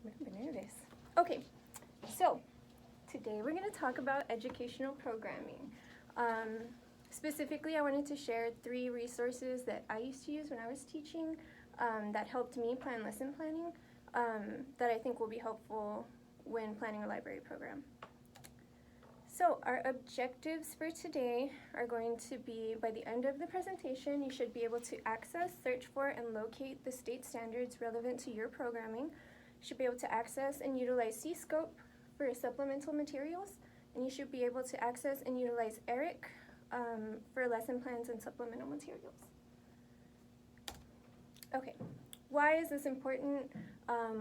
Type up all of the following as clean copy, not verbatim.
I'm nervous. Okay, so today we're going to talk about educational programming. Specifically, I wanted to share 3 resources that I used to use when I was teaching that helped me plan lesson planning that I think will be helpful when planning a library program. So our objectives for today are going to be, by the end of the presentation, you should be able to access, search for, and locate the state standards relevant to your programming. You should be able to access and utilize C-Scope for supplemental materials, and you should be able to access and utilize ERIC for lesson plans and supplemental materials. Okay, why is this important?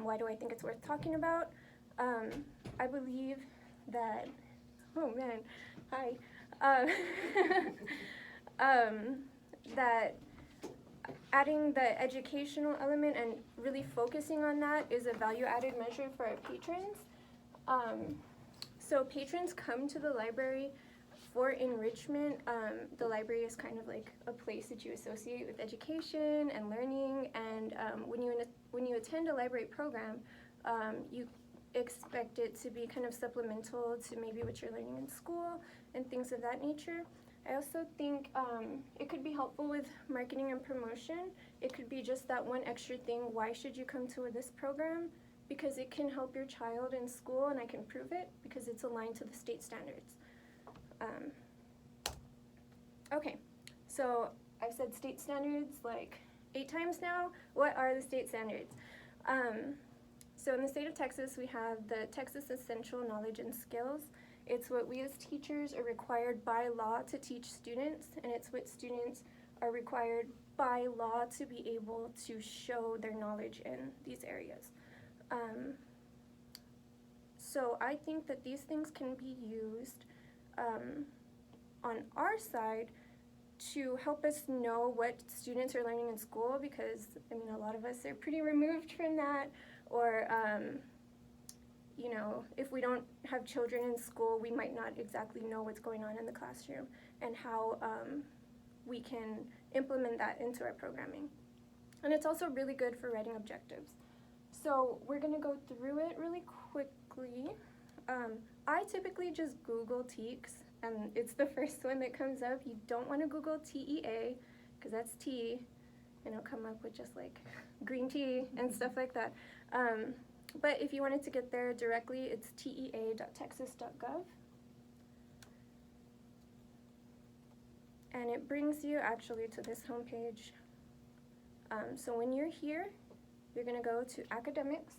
Why do I think it's worth talking about? I believe that oh man, hi. That adding the educational element and really focusing on that is a value-added measure for our patrons. So patrons come to the library for enrichment. The library is kind of like a place that you associate with education and learning, and when you attend a library program, you expect it to be kind of supplemental to maybe what you're learning in school and things of that nature. I also think it could be helpful with marketing and promotion. It could be just that one extra thing. Why should you come to this program? Because it can help your child in school, and I can prove it because it's aligned to the state standards. Okay, so I've said state standards like 8 times now. What are the state standards? So in the state of Texas, we have the Texas Essential Knowledge and Skills. It's what we as teachers are required by law to teach students, and it's what students are required by law to be able to show their knowledge in these areas. So I think that these things can be used on our side to help us know what students are learning in school, because I mean a lot of us are pretty removed from that, or you know, if we don't have children in school, we might not exactly know what's going on in the classroom and how we can implement that into our programming. And it's also really good for writing objectives. So we're going to go through it really quickly. I typically just Google TEKS, and it's the first one that comes up. You don't want to Google TEA, because that's tea, and it'll come up with just like green tea and stuff like that. But if you wanted to get there directly, it's tea.texas.gov. And it brings you actually to this homepage. So when you're here, you're going to go to Academics,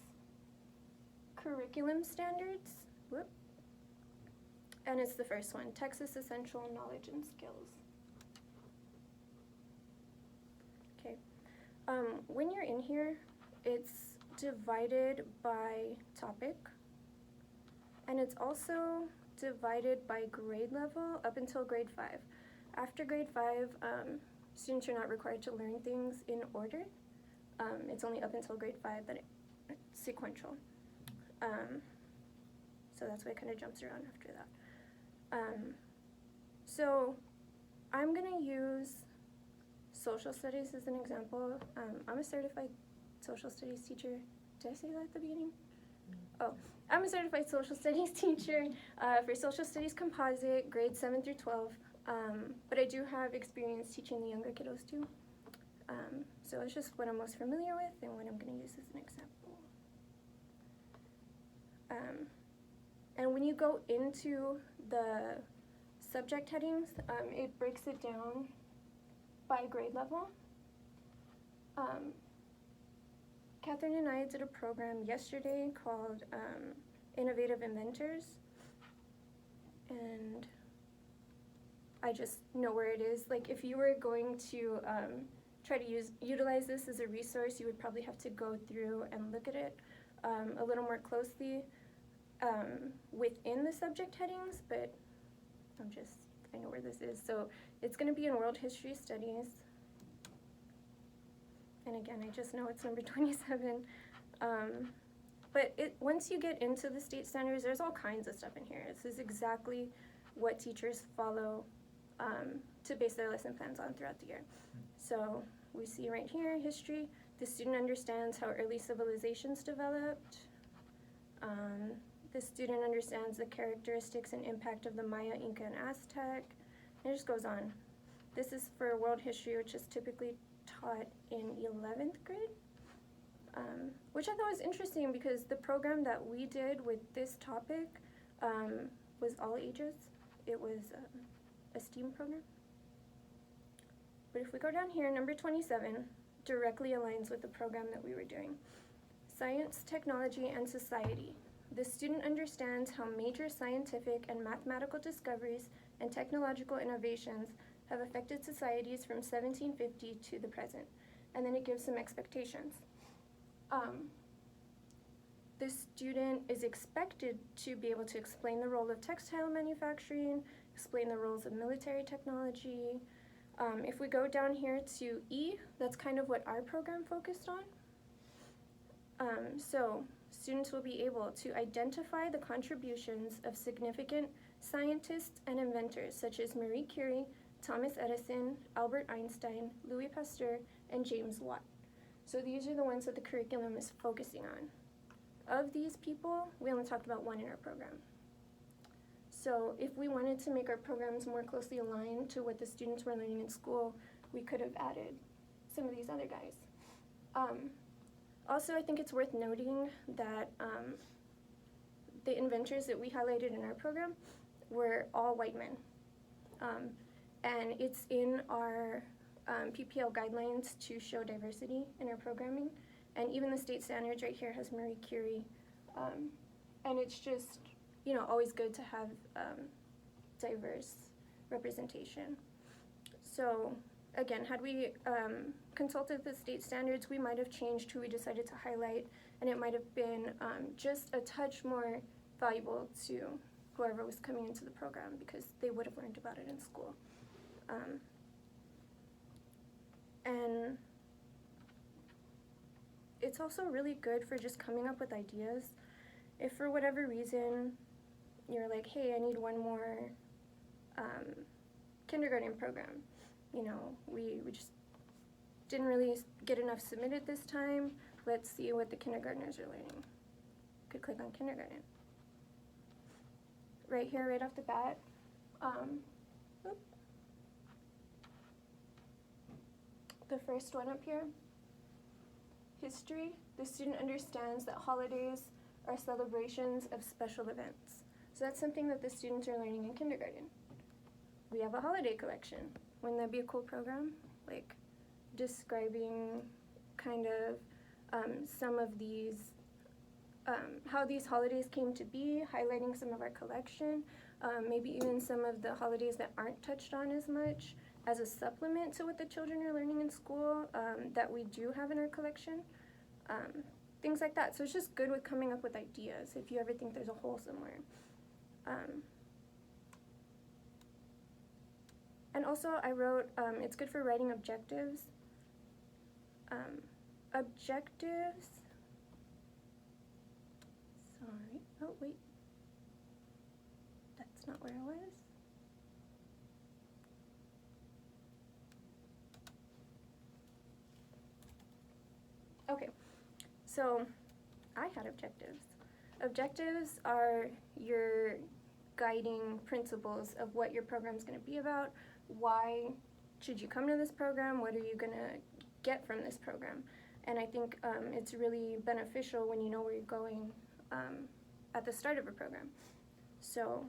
Curriculum Standards, and it's the first one, Texas Essential Knowledge and Skills. Okay. When you're in here, it's divided by topic, and it's also divided by grade level up until grade 5. After grade 5, students are not required to learn things in order. It's only up until grade 5 that it's sequential. So that's why it kind of jumps around after that. So I'm going to use social studies as an example. I'm a certified social studies teacher. Did I say that at the beginning? Oh, I'm a certified social studies teacher for social studies composite, grades 7 through 12. But I do have experience teaching the younger kiddos too. So it's just what I'm most familiar with and what I'm going to use as an example. And when you go into the subject headings, it breaks it down by grade level. Catherine and I did a program yesterday called Innovative Inventors, and I just know where it is. Like if you were going to try to utilize this as a resource, you would probably have to go through and look at it a little more closely within the subject headings, but I know where this is. So it's going to be in World History Studies. And again, I just know it's number 27. But once you get into the state standards, there's all kinds of stuff in here. This is exactly what teachers follow to base their lesson plans on throughout the year. So we see right here, history. The student understands how early civilizations developed. The student understands the characteristics and impact of the Maya, Inca, and Aztec. And it just goes on. This is for world history, which is typically taught in 11th grade, which I thought was interesting because the program that we did with this topic was all ages. It was a STEAM program. But if we go down here, number 27 directly aligns with the program that we were doing. Science, technology, and society. The student understands how major scientific and mathematical discoveries and technological innovations have affected societies from 1750 to the present. And then it gives some expectations. The student is expected to be able to explain the role of textile manufacturing, explain the roles of military technology. If we go down here to E, that's kind of what our program focused on. So students will be able to identify the contributions of significant scientists and inventors such as Marie Curie, Thomas Edison, Albert Einstein, Louis Pasteur, and James Watt. So these are the ones that the curriculum is focusing on. Of these people, we only talked about one in our program. So if we wanted to make our programs more closely aligned to what the students were learning in school, we could have added some of these other guys. Also, I think it's worth noting that the inventors that we highlighted in our program were all white men. And it's in our PPL guidelines to show diversity in our programming. And even the state standards right here has Marie Curie. And it's just, you know, always good to have diverse representation. So again, had we consulted the state standards, we might have changed who we decided to highlight, and it might have been just a touch more valuable to whoever was coming into the program because they would have learned about it in school. And it's also really good for just coming up with ideas. If for whatever reason you're like, hey, I need one more kindergarten program, you know, we just didn't really get enough submitted this time, let's see what the kindergartners are learning. Could click on kindergarten. Right here, right off the bat, the first one up here, history. The student understands that holidays are celebrations of special events. So that's something that the students are learning in kindergarten. We have a holiday collection. Wouldn't that be a cool program? Like describing kind of some of these, how these holidays came to be, highlighting some of our collection, maybe even some of the holidays that aren't touched on as much as a supplement to what the children are learning in school that we do have in our collection. Things like that. So it's just good with coming up with ideas if you ever think there's a hole somewhere. And also I wrote, it's good for writing objectives. Objectives, sorry, oh wait, that's not where I was. Okay, so I had objectives. Objectives are your guiding principles of what your program is going to be about. Why should you come to this program? What are you going to get from this program? And I think it's really beneficial when you know where you're going at the start of a program. So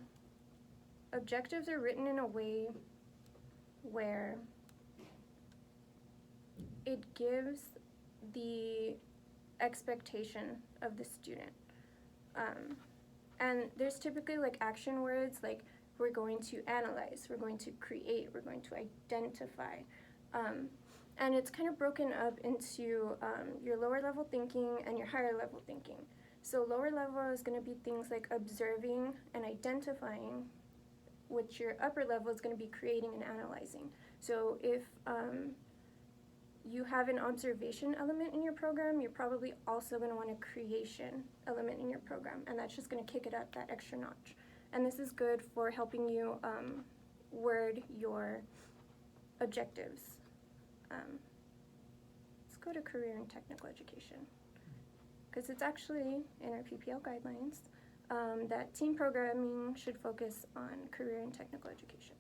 objectives are written in a way where it gives the expectation of the student. And there's typically like action words like we're going to analyze, we're going to create, we're going to identify. And it's kind of broken up into your lower level thinking and your higher level thinking. So lower level is going to be things like observing and identifying, which your upper level is going to be creating and analyzing. So if you have an observation element in your program, you're probably also going to want a creation element in your program, and that's just going to kick it up that extra notch. And this is good for helping you word your objectives. Let's go to career and technical education, because it's actually in our PPL guidelines, that teen programming should focus on career and technical education.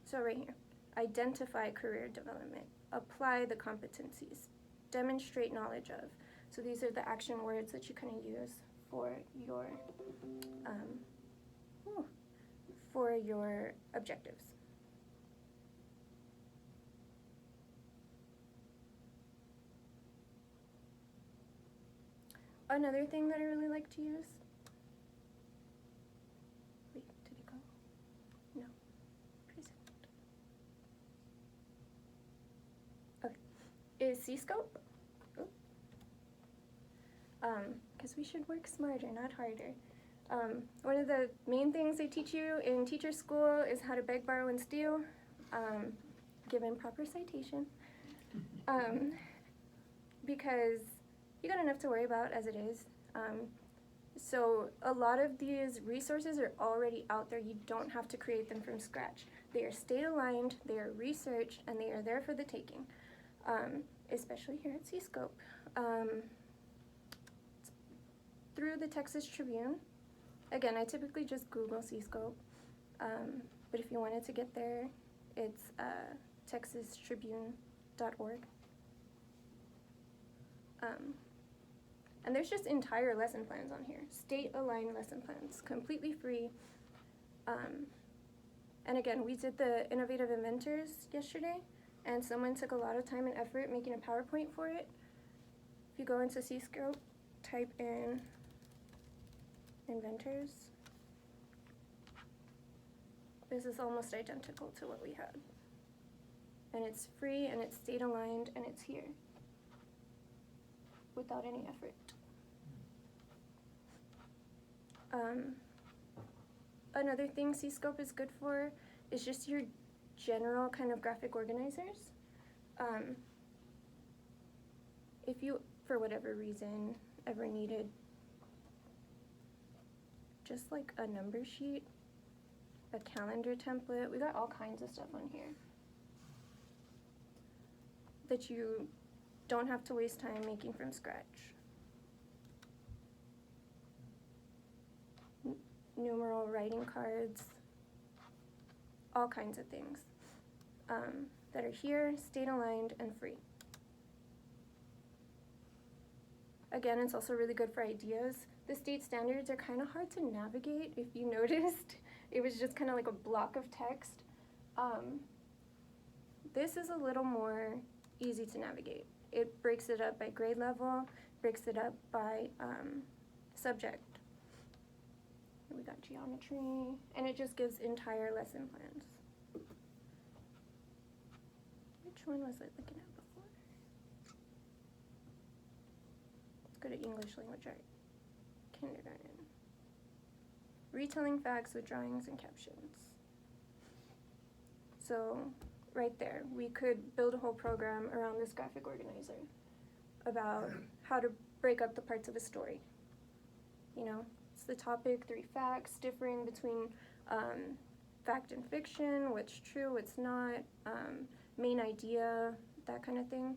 So right here, identify career development, apply the competencies, demonstrate knowledge of. So these are the action words that you kind of use for your objectives. Another thing that I really like to use, wait, did it go? No, present. Okay, is C-scope. Because we should work smarter, not harder. One of the main things they teach you in teacher school is how to beg, borrow, and steal, given proper citation. Because you got enough to worry about as it is. So a lot of these resources are already out there. You don't have to create them from scratch. They are state aligned, they are researched, and they are there for the taking, especially here at C-Scope. Through the Texas Tribune. Again, I typically just Google C-Scope, but if you wanted to get there, it's texastribune.org. And there's just entire lesson plans on here, state-aligned lesson plans, completely free. And again, we did the Innovative Inventors yesterday, and someone took a lot of time and effort making a PowerPoint for it. If you go into C-Scope, type in inventors. This is almost identical to what we had. And it's free, and it's state-aligned, and it's here without any effort. Another thing C-Scope is good for is just your general kind of graphic organizers. If you, for whatever reason, ever needed just like a number sheet, a calendar template, we got all kinds of stuff on here that you don't have to waste time making from scratch. Numeral writing cards, all kinds of things that are here, state-aligned, and free. Again, it's also really good for ideas. The state standards are kind of hard to navigate, if you noticed. It was just kind of like a block of text. This is a little more easy to navigate. It breaks it up by grade level, breaks it up by subject. We got geometry, and it just gives entire lesson plans. Which one was I looking at before? Let's go to English language art. Kindergarten. Retelling facts with drawings and captions. So right there, we could build a whole program around this graphic organizer about how to break up the parts of a story. You know, it's the topic, 3 facts, differing between fact and fiction, what's true, what's not, main idea, that kind of thing.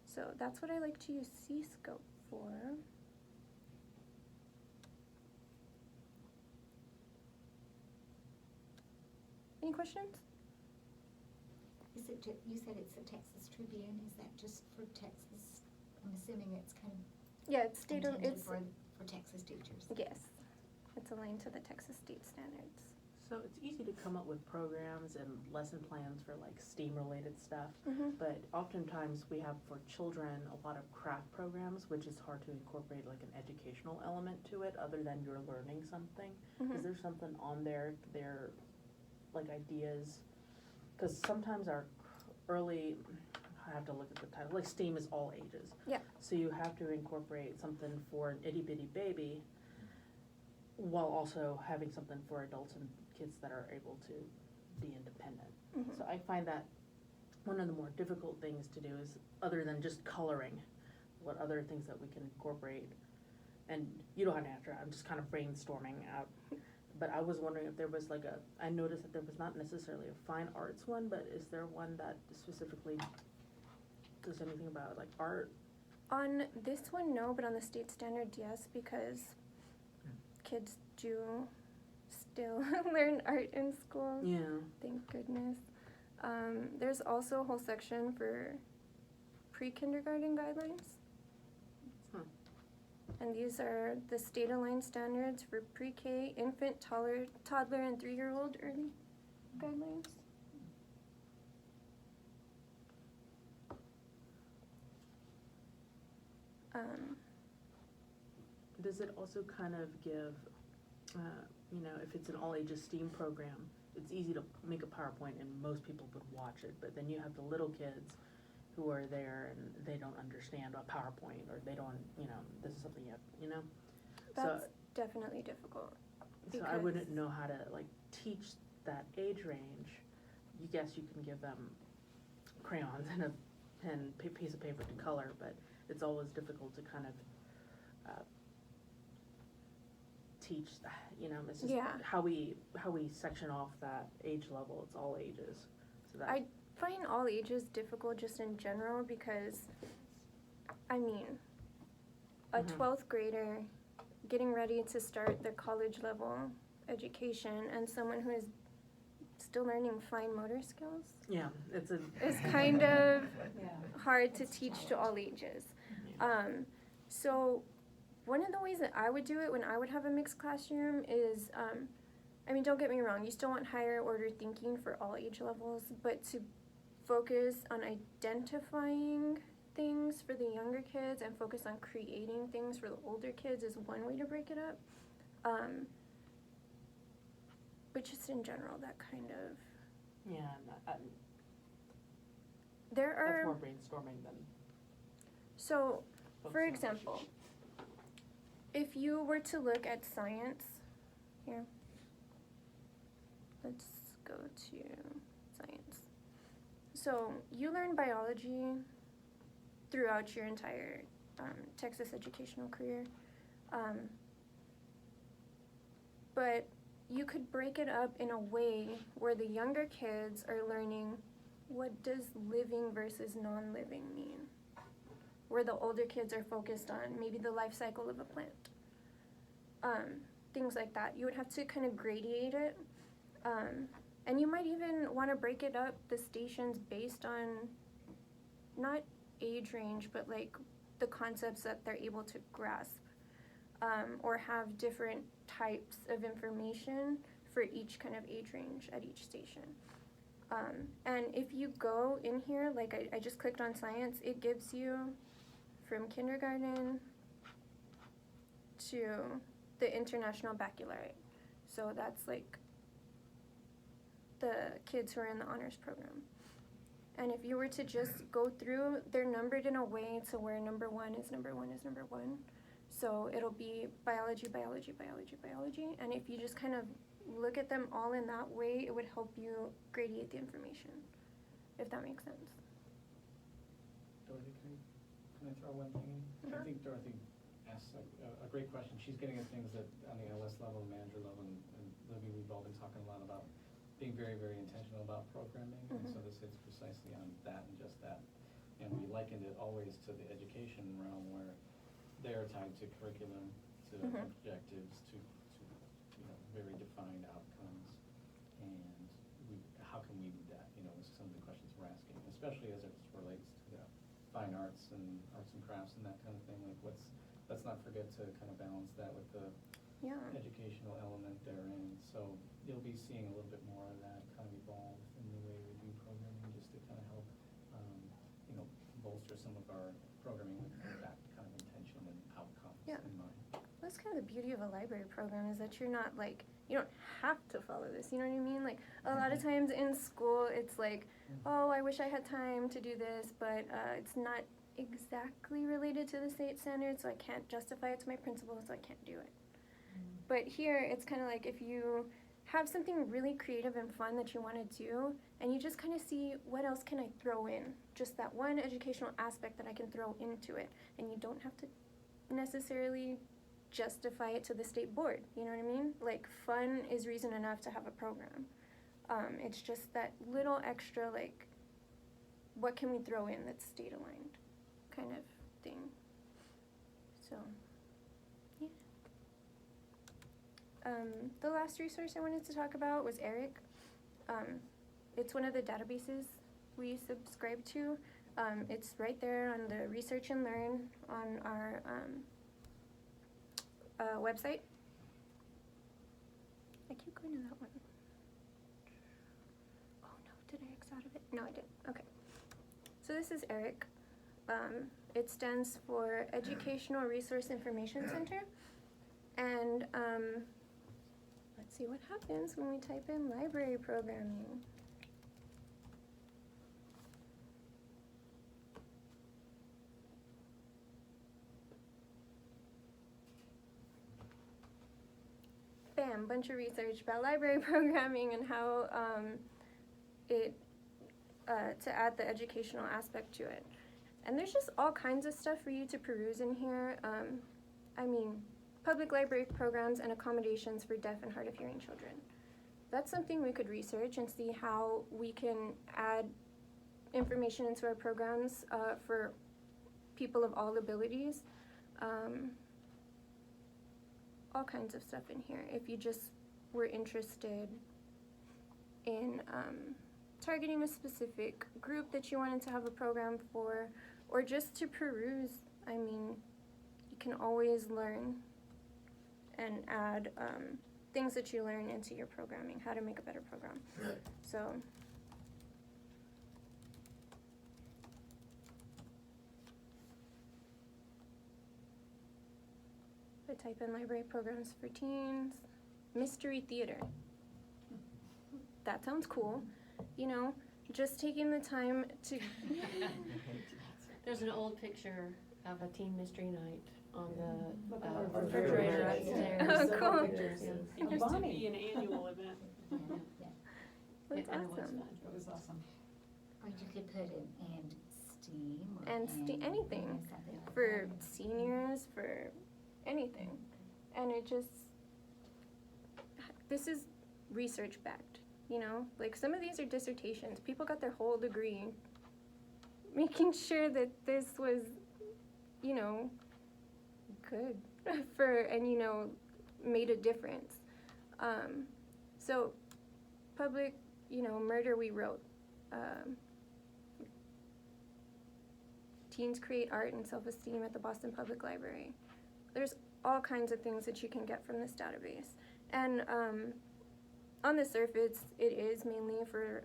So that's what I like to use C-Scope for. Any questions? Is it, you said it's the Texas Tribune, is that just for Texas? I'm assuming it's kind of Yeah, it's state. intended for Texas teachers. Yes, it's aligned to the Texas state standards. So it's easy to come up with programs and lesson plans for like STEAM-related stuff, but oftentimes we have for children a lot of craft programs, which is hard to incorporate like an educational element to it other than you're learning something. Is there something on there, like ideas? Because sometimes our early, I have to look at the title, like STEAM is all ages. Yeah. So you have to incorporate something for an itty bitty baby while also having something for adults and kids that are able to be independent. So I find that one of the more difficult things to do is, other than just coloring, what other things that we can incorporate. And you don't have to answer, I'm just kind of brainstorming out. But I was wondering if there was I noticed that there was not necessarily a fine arts one, but is there one that specifically post anything about like art? On this one, no, but on the state standard, yes, because kids do still learn art in school. Yeah. Thank goodness. There's also a whole section for pre-kindergarten guidelines. Huh. And these are the state-aligned standards for pre-K, infant, toddler, and 3-year-old early guidelines. Does it also kind of give, if it's an all-ages STEAM program, it's easy to make a PowerPoint and most people would watch it, but then you have the little kids who are there and they don't understand a PowerPoint, or they don't, this is something you have. That's definitely difficult. So I wouldn't know how to like teach that age range. You guess you can give them crayons and a pen, piece of paper to color, but it's always difficult to kind of teach, it's just how we section off that age level. It's all ages. So that I find all ages difficult just in general because, a 12th grader getting ready to start their college level education and someone who is still learning fine motor skills is kind of hard to teach to all ages. So one of the ways that I would do it when I would have a mixed classroom is, don't get me wrong, you still want higher order thinking for all age levels, but to focus on identifying things for the younger kids and focus on creating things for the older kids is one way to break it up. But just in general, that kind of... There are... That's more brainstorming than... So, for example, if you were to look at science, here, let's go to science. So, you learn biology throughout your entire Texas educational career, but you could break it up in a way where the younger kids are learning what does living versus non-living mean, where the older kids are focused on maybe the life cycle of a plant. Things like that. You would have to kind of gradiate it. And you might even want to break it up, the stations, based on not age range, but like the concepts that they're able to grasp, or have different types of information for each kind of age range at each station. And if you go in here, like I just clicked on science, it gives you from kindergarten to the International Baccalaureate. So that's like the kids who are in the honors program. And if you were to just go through, they're numbered in a way to where number one is number one is number one. So it'll be biology, biology, biology, biology. And if you just kind of look at them all in that way, it would help you gradiate the information, if that makes sense. Dorothy, can I throw one thing in? I think Dorothy asked a great question. She's getting at things that on the LS level, manager level, and Libby, we've all been talking a lot about being very, very intentional about programming. And so this hits precisely on that and just that. And we likened it always to the education realm where they're tied to curriculum, to objectives, to very defined outcomes. And how can we do that? Is some of the questions we're asking, especially as it relates to the fine arts and crafts and that kind of thing. Like let's not forget to kind of balance that with the educational element therein. So you'll be seeing a little bit more of that kind of evolve in the way we do programming, just to kind of help, bolster some of our programming with that kind of intention and outcomes in mind. That's kind of the beauty of a library program, is that you're not like, you don't have to follow this, you know what I mean? Like a lot of times in school it's like, oh, I wish I had time to do this, but it's not exactly related to the state standards, so I can't justify it to my principal, so I can't do it. But here it's kind of like if you have something really creative and fun that you want to do, and you just kind of see what else can I throw in, just that one educational aspect that I can throw into it, and you don't have to necessarily justify it to the state board, you know what I mean? Like fun is reason enough to have a program. It's just that little extra like what can we throw in that's state aligned kind of thing. So, yeah. The last resource I wanted to talk about was ERIC. It's one of the databases we subscribe to. It's right there on the Research and Learn on our website. I keep going to that one. Oh no, did I X out of it? No, I didn't. Okay. So this is ERIC. It stands for Educational Resource Information Center. And let's see what happens when we type in library programming. Bam, bunch of research about library programming and how to add the educational aspect to it. And there's just all kinds of stuff for you to peruse in here. I mean, public library programs and accommodations for deaf and hard of hearing children. That's something we could research and see how we can add information into our programs for people of all abilities. All kinds of stuff in here. If you just were interested in targeting a specific group that you wanted to have a program for, or just to peruse, I mean, you can always learn and add things that you learn into your programming, how to make a better program. So, I type in library programs for teens, mystery theater. That sounds cool. You know, just taking the time to There's an old picture of a teen mystery night on the refrigerator upstairs. Oh, cool. Pictures, yeah. It used to be an annual event. That's And it was awesome. fun. It was awesome. Or you could put in and STEAM. Or And anything something like for that. seniors, for anything. And it just, this is research backed, you know? Like some of these are dissertations. People got their whole degree making sure that this was, you know, good and, you know, made a difference. So public, you know, murder we wrote. Teens create art and self-esteem at the Boston Public Library. There's all kinds of things that you can get from this database. And on the surface, it is mainly for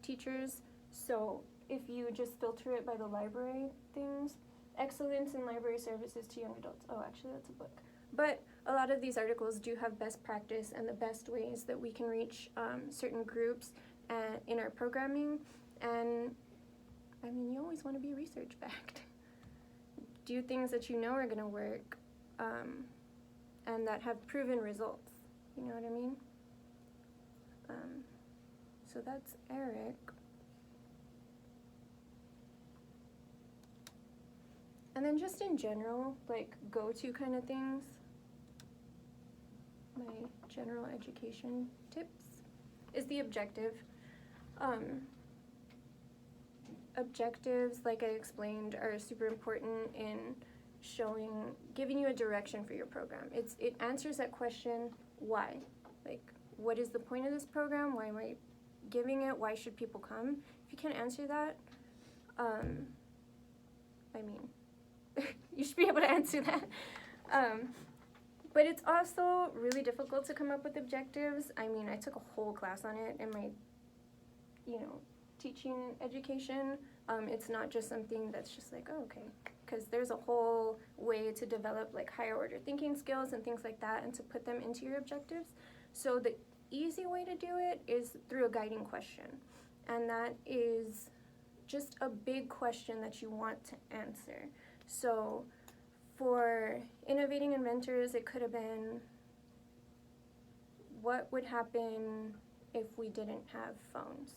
teachers. So if you just filter it by the library things, excellence in library services to young adults. Oh, actually, that's a book. But a lot of these articles do have best practice and the best ways that we can reach certain groups in our programming. And I mean, you always want to be research backed. Do things that you know are going to work and that have proven results. You know what I mean? So that's ERIC. And then just in general, like go-to kind of things, my general education tips, is the objective. Objectives, like I explained, are super important in giving you a direction for your program. It answers that question, why? Like, what is the point of this program? Why am I giving it? Why should people come? If you can't answer that, I mean, you should be able to answer that. But it's also really difficult to come up with objectives. I mean, I took a whole class on it in my, you know, teaching education. It's not just something that's just like, oh, okay. Because there's a whole way to develop like higher order thinking skills and things like that and to put them into your objectives. So the easy way to do it is through a guiding question. And that is just a big question that you want to answer. So for innovating inventors, it could have been, what would happen if we didn't have phones?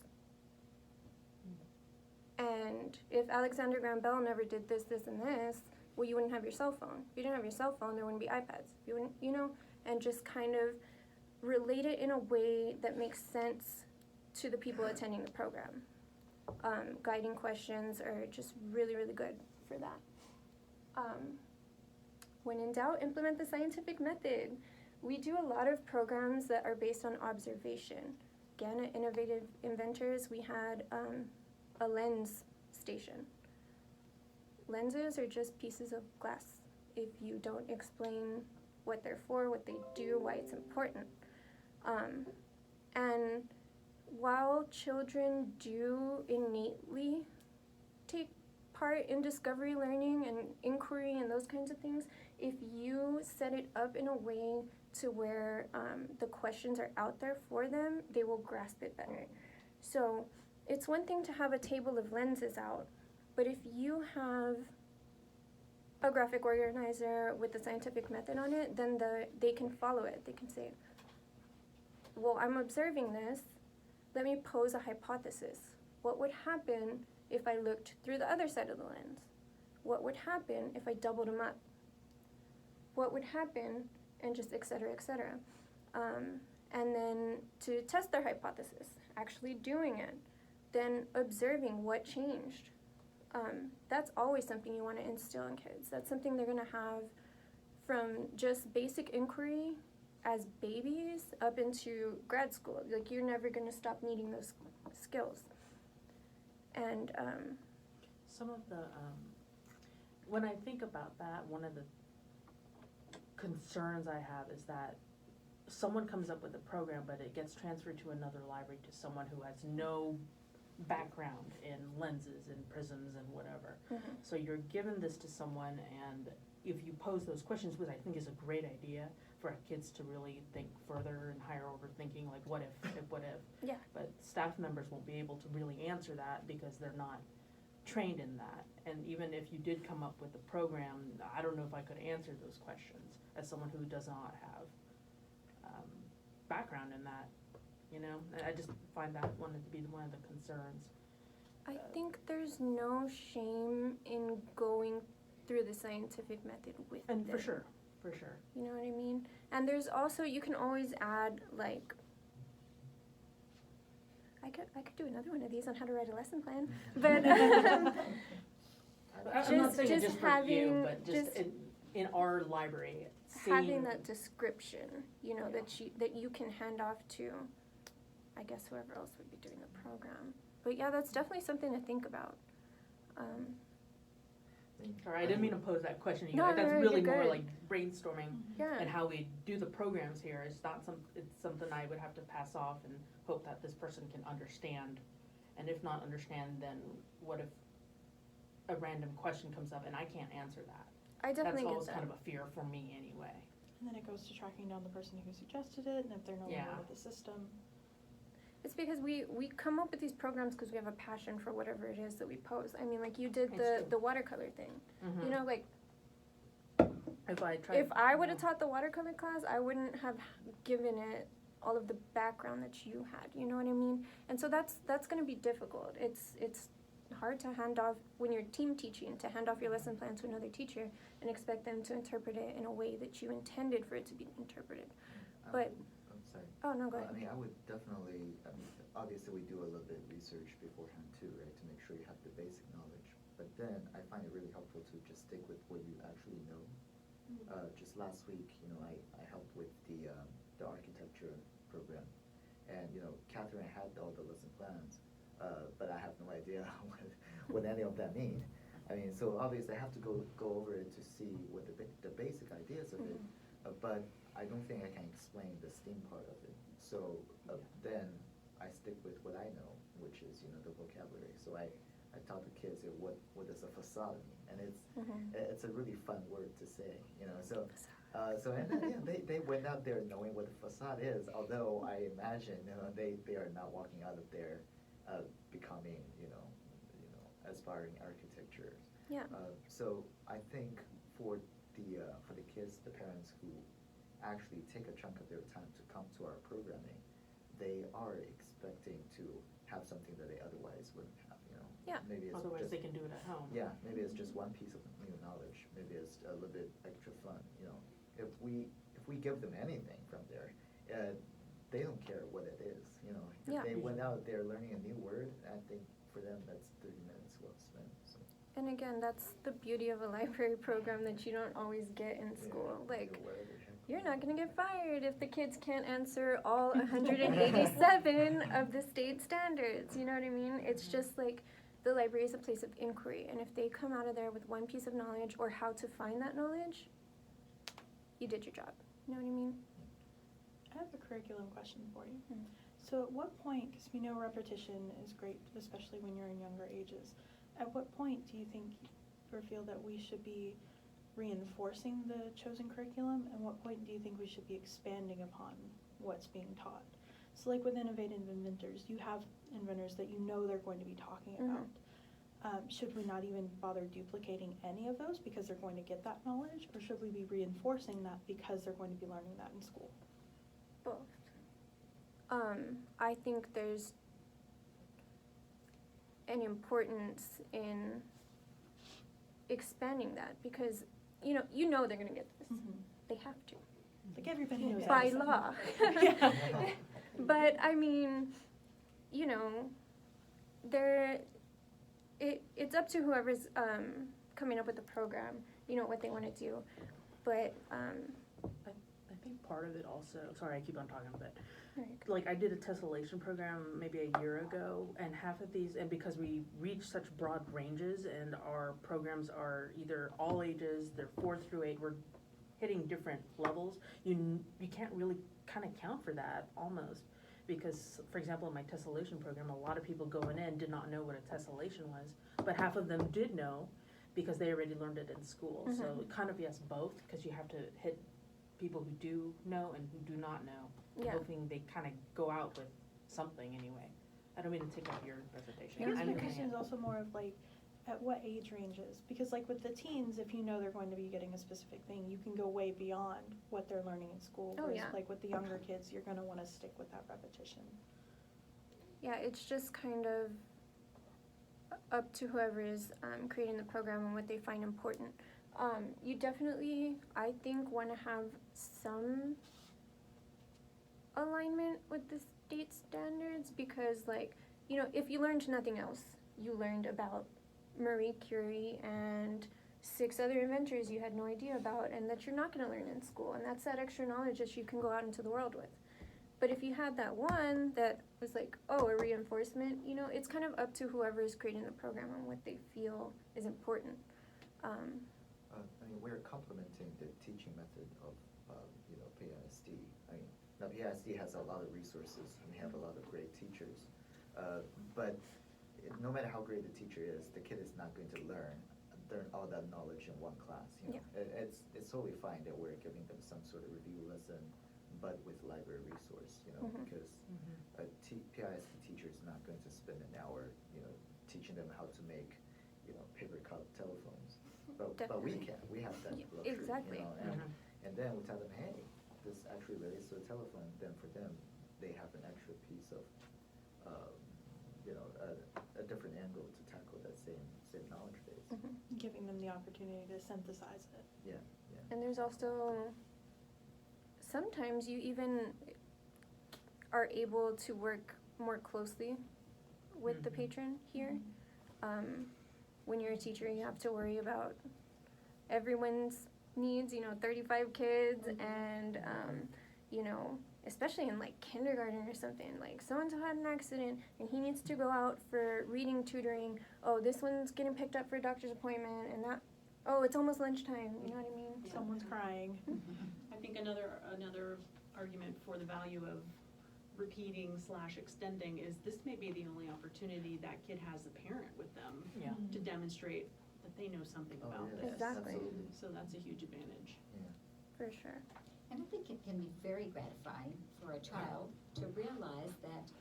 And if Alexander Graham Bell never did this, this, and this, well, you wouldn't have your cell phone. If you didn't have your cell phone, there wouldn't be iPads. You wouldn't, you know, and just kind of relate it in a way that makes sense to the people attending the program. guiding questions are just really, really good for that. When in doubt, implement the scientific method. We do a lot of programs that are based on observation. Again, at Innovative Inventors, we had a lens station. Lenses are just pieces of glass. If you don't explain what they're for, what they do, why it's important. And while children do innately take part in discovery learning and inquiry and those kinds of things, if you set it up in a way to where the questions are out there for them, they will grasp it better. So it's one thing to have a table of lenses out, but if you have a graphic organizer with the scientific method on it, then they can follow it. They can say, well, I'm observing this. Let me pose a hypothesis. What would happen if I looked through the other side of the lens? What would happen if I doubled them up? What would happen? And just et cetera, et cetera. And then to test their hypothesis, actually doing it, then observing what changed. That's always something you want to instill in kids. That's something they're going to have from just basic inquiry as babies up into grad school. Like, you're never going to stop needing those skills. And some of the, when I think about that, one of the concerns I have is that someone comes up with a program, but it gets transferred to another library to someone who has no background in lenses and prisms and whatever. Mm-hmm. So you're given this to someone, and if you pose those questions, which I think is a great idea for kids to really think further and higher order thinking, like what if. Yeah. But staff members won't be able to really answer that because they're not trained in that. And even if you did come up with a program, I don't know if I could answer those questions as someone who does not have background in that, you know? And I just find that wanted to be one of the concerns. I think there's no shame in going through the scientific method with And them. for sure. You know what I mean? And there's also, you can always add, like, I could do another one of these on how to write a lesson plan, but I'm not saying it just just for you, having- but just in our library, having seeing that description, you know, that you can hand off to, I guess, whoever else would be doing the program. But yeah, that's definitely something to think about. Sorry, I didn't mean to pose that question to you. No, That's no, really you're more good. like brainstorming Yeah. and how we do the programs here. It's not it's something I would have to pass off and hope that this person can understand. And if not understand, then what if a random question comes up and I can't answer that? I definitely That's get always that. kind of a fear for me anyway. And then it goes to tracking down the person who suggested it, and if they're no longer Yeah. with the system. It's because we come up with these programs because we have a passion for whatever it is that we pose. I mean, like you did It's true. the watercolor thing. Mhm. You know, like If I tried, if I would have taught the watercolor class, I wouldn't have given it all of the background that you had. You know what I mean? And so that's going to be difficult. It's hard to hand off when you're team teaching, to hand off your lesson plan to another teacher and expect them to interpret it in a way that you intended for it to be interpreted. But- I'm sorry. Oh no, go I ahead. mean, I would definitely, obviously we do a little bit of research beforehand too, right, to make sure you have the basic knowledge. But then I find it really helpful to just stick with what you actually know. Just last week, you know, I helped with the architecture program. And, you know, Catherine had all the lesson plans, but I have no idea what any of them mean. I mean, so obviously I have to go over it to see what the basic ideas of it. But I don't think I can explain the STEAM part of it. So then I stick with what I know, which is, you know, the vocabulary. So I taught the kids what does a facade mean, and it's a really fun word to say, you know. So and then, yeah, they went out there knowing what a facade is. Although I imagine, you know, they are not walking out of there becoming, you know, aspiring architectures. Yeah. So I think for the kids, the parents who actually take a chunk of their time to come to our programming, they are expecting to have something that they otherwise wouldn't have, you know. Yeah. Maybe it's otherwise just, they can do it at home. yeah, maybe it's just one piece of new knowledge, maybe it's a little bit extra fun, you know. If we give them anything from there, they don't care what it is, you know. Yeah. If they went out there learning a new word, I think for them, that's 30 minutes well spent, so. And again, that's the beauty of a library program that you don't always get in school. Yeah, Like, do whatever the heck you're you not want. gonna get fired if the kids can't answer all 187 of the state standards, you know what I mean? It's just like, the library is a place of inquiry, and if they come out of there with one piece of knowledge or how to find that knowledge, you did your job, you know what I mean? I have a curriculum question for you. Mm. So at what point, because we know repetition is great, especially when you're in younger ages, at what point do you think or feel that we should be reinforcing the chosen curriculum, and what point do you think we should be expanding upon what's being taught? So like with Innovative Inventors, you have inventors that you know they're going to be talking about. Should we not even bother duplicating any of those because they're going to get that knowledge, or should we be reinforcing that because they're going to be learning that in school? Both. I think there's an importance in expanding that because, you know they're gonna get this. They have to. Like everybody knows that. By so- law. Yeah. But I mean, it's up to whoever's coming up with the program, what they want to do. But I think part of it also, sorry, I keep on talking, but right. like I did a tessellation program maybe a year ago, and half of these, and because we reach such broad ranges and our programs are either all ages, they're 4 through 8, we're hitting different levels, you can't really kind of count for that almost. Because, for example, in my tessellation program, a lot of people going in did not know what a tessellation was, but half of them did know because they already learned it in school. So it kind of, yes, both, because you have to hit people who do know and who do not know, Yeah. hoping they kind of go out with something anyway. I don't mean to take out your presentation. I guess I'm my doing question it. is also more of like, at what age ranges? Because like with the teens, if you know they're going to be getting a specific thing, you can go way beyond what they're learning in school. Oh, Whereas yeah. like with the younger kids, you're gonna wanna stick with that repetition. Yeah, it's just kind of up to whoever is creating the program and what they find important. You definitely, I think, want to have some alignment with the state standards because, if you learned nothing else, you learned about Marie Curie and 6 other inventors you had no idea about and that you're not going to learn in school, and that's that extra knowledge that you can go out into the world with. But if you had that one that was like, a reinforcement, it's kind of up to whoever is creating the program and what they feel is important. We're complementing the teaching method of, PISD. Now PISD has a lot of resources and we have a lot of great teachers. But no matter how great the teacher is, the kid is not going to learn all that knowledge in one class. It's totally fine that we're giving them some sort of review lesson, but with library resource, because a PISD teacher is not going to spend an hour, teaching them how to make, paper cup telephones. But we Definitely. can, we have that Yeah, luxury, exactly. and then we tell them, hey, this actually relates to a telephone, then for them, they have an extra piece of, a different angle to tackle that same knowledge base. Giving them the opportunity to synthesize it. Yeah. And there's also, sometimes you even are able to work more closely with the patron here. When you're a teacher, you have to worry about everyone's needs, 35 kids, and, especially in like kindergarten or something, like so-and-so had an accident and he needs to go out for reading tutoring. Oh, this one's getting picked up for a doctor's appointment, and that, it's almost lunchtime, you know what I mean? Yeah. Someone's crying. I think another argument for the value of repeating/extending is this may be the only opportunity that kid has a parent with them Yeah. to demonstrate that they know something Oh, about yes, this. Exactly. absolutely. So that's a huge advantage. Yeah. For sure. And I think it can be very gratifying for a child to realize that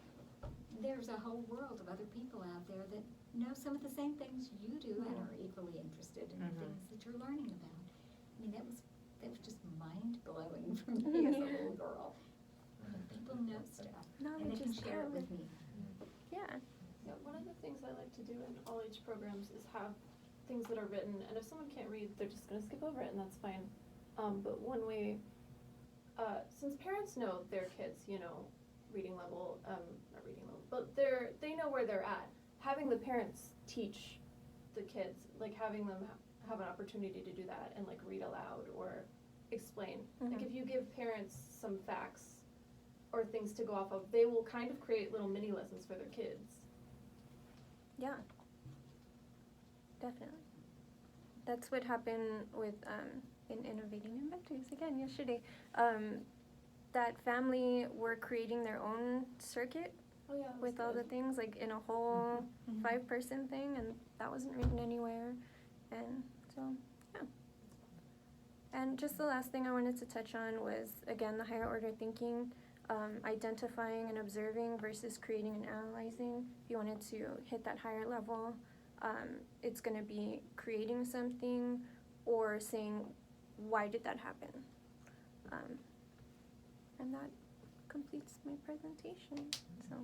there's a whole world of other people out there that know some of the same things you do and are equally interested in the things that you're learning about. I mean, that was just mind-blowing for me as a little girl. And people know stuff, and they Knowledge can is share it power. with me. Yeah. Yeah, one of the things I like to do in all age programs is have things that are written, and if someone can't read, they're just gonna skip over it, and that's fine. But one way, since parents know their kids, reading level, not reading level, but they know where they're at. having the parents teach the kids, like having them have an opportunity to do that and like read aloud or explain. Like Mhm. if you give parents some facts or things to go off of, they will kind of create little mini lessons for their kids. Yeah, definitely. That's what happened with in Innovating Inventors again yesterday. That family were creating their own circuit Oh yeah. with all the things, like in a whole Mhm. 5-person thing, and that wasn't written anywhere. And so, yeah. And just the last thing I wanted to touch on was, again, the higher order thinking, identifying and observing versus creating and analyzing. If you wanted to hit that higher level, it's going to be creating something or saying, why did that happen? And that completes my presentation. So,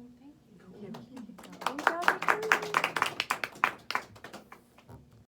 Thank you. thank you all for coming.